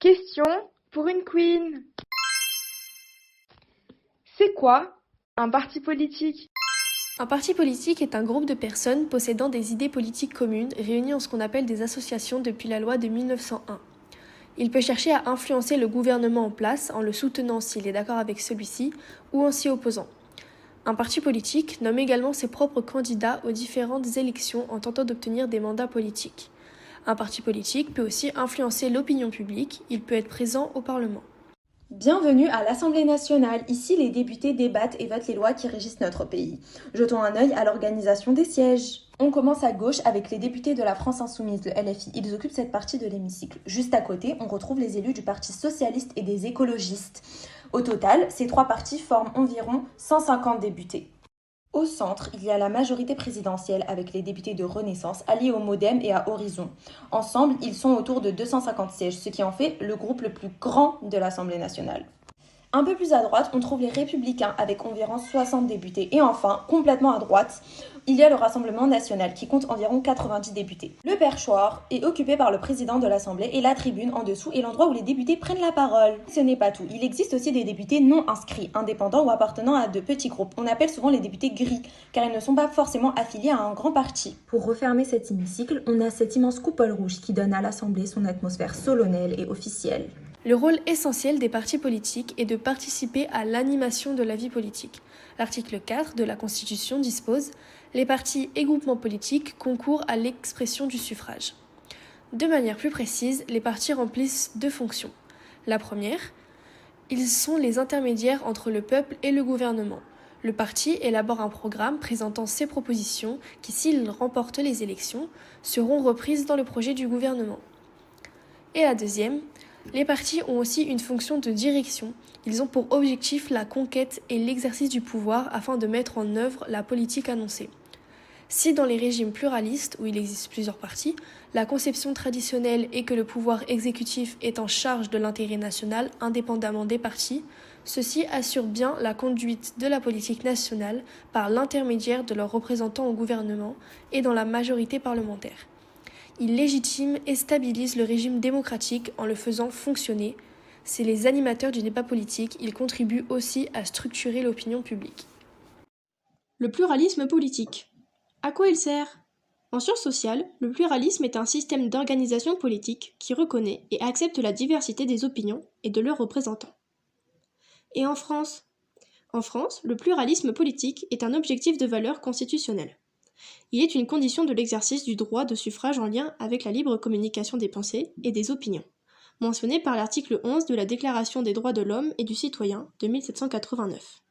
Question pour une queen. C'est quoi un parti politique? Un parti politique est un groupe de personnes possédant des idées politiques communes réunies en ce qu'on appelle des associations depuis la loi de 1901. Il peut chercher à influencer le gouvernement en place en le soutenant s'il est d'accord avec celui-ci ou en s'y opposant. Un parti politique nomme également ses propres candidats aux différentes élections en tentant d'obtenir des mandats politiques. Un parti politique peut aussi influencer l'opinion publique, il peut être présent au Parlement. Bienvenue à l'Assemblée nationale. Ici, les députés débattent et votent les lois qui régissent notre pays. Jetons un œil à l'organisation des sièges. On commence à gauche avec les députés de la France Insoumise, le LFI. Ils occupent cette partie de l'hémicycle. Juste à côté, on retrouve les élus du Parti Socialiste et des écologistes. Au total, ces trois partis forment environ 150 députés. Au centre, il y a la majorité présidentielle avec les députés de Renaissance alliés au MoDem et à Horizon. Ensemble, ils sont autour de 250 sièges, ce qui en fait le groupe le plus grand de l'Assemblée nationale. Un peu plus à droite, on trouve les Républicains avec environ 60 députés. Et enfin, complètement à droite, il y a le Rassemblement national qui compte environ 90 députés. Le perchoir est occupé par le président de l'Assemblée et la tribune en dessous est l'endroit où les députés prennent la parole. Ce n'est pas tout, il existe aussi des députés non inscrits, indépendants ou appartenant à de petits groupes. On appelle souvent les députés gris, car ils ne sont pas forcément affiliés à un grand parti. Pour refermer cet hémicycle, on a cette immense coupole rouge qui donne à l'Assemblée son atmosphère solennelle et officielle. Le rôle essentiel des partis politiques est de participer à l'animation de la vie politique. L'article 4 de la Constitution dispose « Les partis et groupements politiques concourent à l'expression du suffrage ». De manière plus précise, les partis remplissent deux fonctions. La première, ils sont les intermédiaires entre le peuple et le gouvernement. Le parti élabore un programme présentant ses propositions qui, s'il remporte les élections, seront reprises dans le projet du gouvernement. Et la deuxième, les partis ont aussi une fonction de direction. Ils ont pour objectif la conquête et l'exercice du pouvoir afin de mettre en œuvre la politique annoncée. Si dans les régimes pluralistes, où il existe plusieurs partis, la conception traditionnelle est que le pouvoir exécutif est en charge de l'intérêt national indépendamment des partis, ceux-ci assurent bien la conduite de la politique nationale par l'intermédiaire de leurs représentants au gouvernement et dans la majorité parlementaire. Ils légitiment et stabilisent le régime démocratique en le faisant fonctionner. C'est les animateurs du débat politique, ils contribuent aussi à structurer l'opinion publique. Le pluralisme politique. À quoi il sert ? En sciences sociales, le pluralisme est un système d'organisation politique qui reconnaît et accepte la diversité des opinions et de leurs représentants. Et en France ? En France, le pluralisme politique est un objectif de valeur constitutionnelle. Il est une condition de l'exercice du droit de suffrage en lien avec la libre communication des pensées et des opinions, mentionné par l'article 11 de la Déclaration des droits de l'homme et du citoyen de 1789.